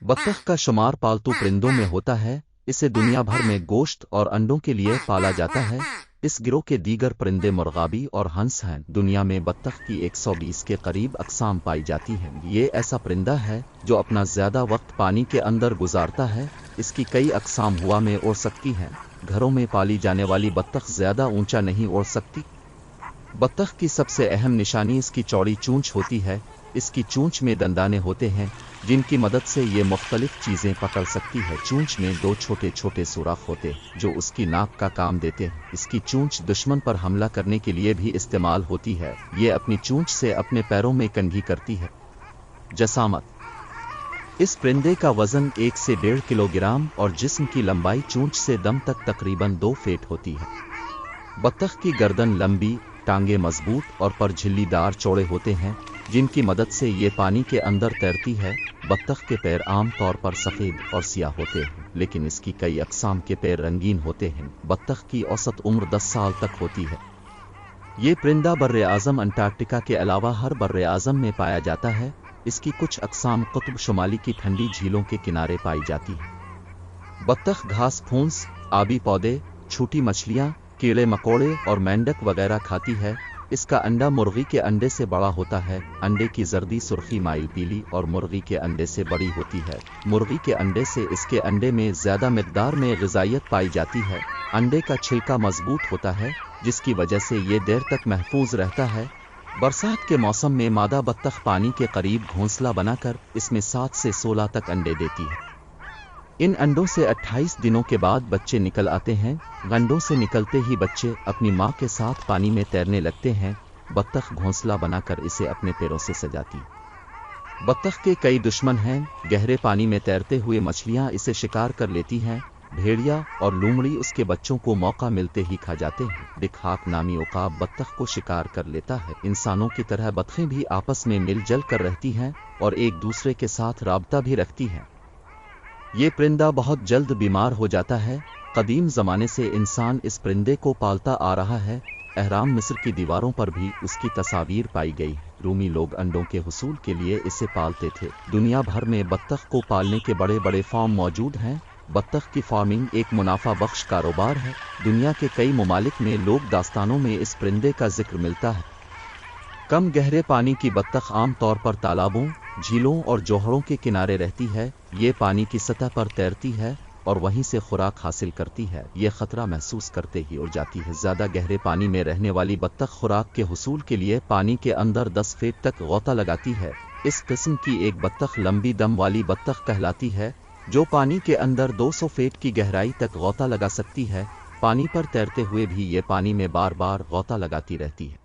बत्तख का शुमार पालतू परिंदों में होता है। इसे दुनिया भर में गोश्त और अंडों के लिए पाला जाता है। इस गिरोह के दीगर परिंदे मुर्गाबी और हंस हैं। दुनिया में बत्तख की 120 के करीब अक़साम पाई जाती हैं। ये ऐसा परिंदा है जो अपना ज़्यादा वक्त पानी के अंदर गुजारता है। इसकी कई अक़साम हवा में उड़ सकती हैं। घरों में पाली जाने वाली बत्तख ज़्यादा ऊंचा नहीं उड़ सकती। बत्तख की सबसे अहम निशानी इसकी चौड़ी चोंच होती है। इसकी चोंच में दंदाने होते हैं जिनकी मदद से ये मुख्तलिफ चीज़ें पकड़ सकती है। चोंच में दो छोटे छोटे सुराख होते हैं जो उसकी नाक का काम देते हैं। इसकी चोंच दुश्मन पर हमला करने के लिए भी इस्तेमाल होती है। ये अपनी चोंच से अपने पैरों में कंघी करती है। जसामत: इस परिंदे का वजन 1 से 1.5 किलोग्राम और जिस्म की लंबाई चोंच से दम तक तकरीबन 2 फीट होती है। बत्तख की गर्दन लंबी, टांगे मजबूत और पर झिल्लीदार चौड़े होते हैं जिनकी मदद से ये पानी के अंदर तैरती है। बत्तख के पैर आम तौर पर सफ़ेद और सियाह होते हैं, लेकिन इसकी कई अक़साम के पैर रंगीन होते हैं। बत्तख की औसत उम्र 10 साल तक होती है। ये परिंदा बर्र-ए-आज़म अंटार्कटिका के अलावा हर बर्र-ए-आज़म में पाया जाता है। इसकी कुछ अक़साम कुतुब शुमाली की ठंडी झीलों के किनारे पाई जाती है। बत्तख घास फूस, आबी पौधे, छोटी मछलियाँ, कीड़े मकोड़े और मेंढक वगैरह खाती है। इसका अंडा मुर्गी के अंडे से बड़ा होता है। अंडे की जर्दी सुर्खी माइल पीली और मुर्गी के अंडे से बड़ी होती है। मुर्गी के अंडे से इसके अंडे में ज़्यादा मिक़दार में ग़िज़ाइयत पाई जाती है। अंडे का छिलका मजबूत होता है जिसकी वजह से ये देर तक महफूज रहता है। बरसात के मौसम में मादा बत्तख पानी के करीब घोंसला बनाकर इसमें 7 से 16 तक अंडे देती है। इन अंडों से 28 दिनों के बाद बच्चे निकल आते हैं। अंडों से निकलते ही बच्चे अपनी मां के साथ पानी में तैरने लगते हैं। बत्तख घोंसला बनाकर इसे अपने पैरों से सजाती। बत्तख के कई दुश्मन हैं। गहरे पानी में तैरते हुए मछलियां इसे शिकार कर लेती हैं। भेड़िया और लोमड़ी उसके बच्चों को मौका मिलते ही खा जाते हैं। डिकहाक नामी उकाब बत्तख को शिकार कर लेता है। इंसानों की तरह बत्खें भी आपस में मिलजुल कर रहती हैं और एक दूसरे के साथ राबता भी रखती हैं। ये परिंदा बहुत जल्द बीमार हो जाता है। कदीम ज़माने से इंसान इस परिंदे को पालता आ रहा है। अहराम मिस्र की दीवारों पर भी उसकी तस्वीर पाई गई। रूमी लोग अंडों के हुसूल के लिए इसे पालते थे। दुनिया भर में बत्तख को पालने के बड़े बड़े फार्म मौजूद हैं। बत्तख की फार्मिंग एक मुनाफा बख्श कारोबार है। दुनिया के कई ममालिक में लोक दास्तानों में इस परिंदे का जिक्र मिलता है। कम गहरे पानी की बत्तख आम तौर पर तालाबों, झीलों और जोहरों के किनारे रहती है। ये पानी की सतह पर तैरती है और वहीं से खुराक हासिल करती है। ये खतरा महसूस करते ही उड़ जाती है। ज़्यादा गहरे पानी में रहने वाली बत्तख खुराक के हुसूल के लिए पानी के अंदर 10 फीट तक गौता लगाती है। इस किस्म की एक बत्तख लंबी दम वाली बत्तख कहलाती है जो पानी के अंदर 200 फीट की गहराई तक गौता लगा सकती है। पानी पर तैरते हुए भी ये पानी में बार बार गौता लगाती रहती है।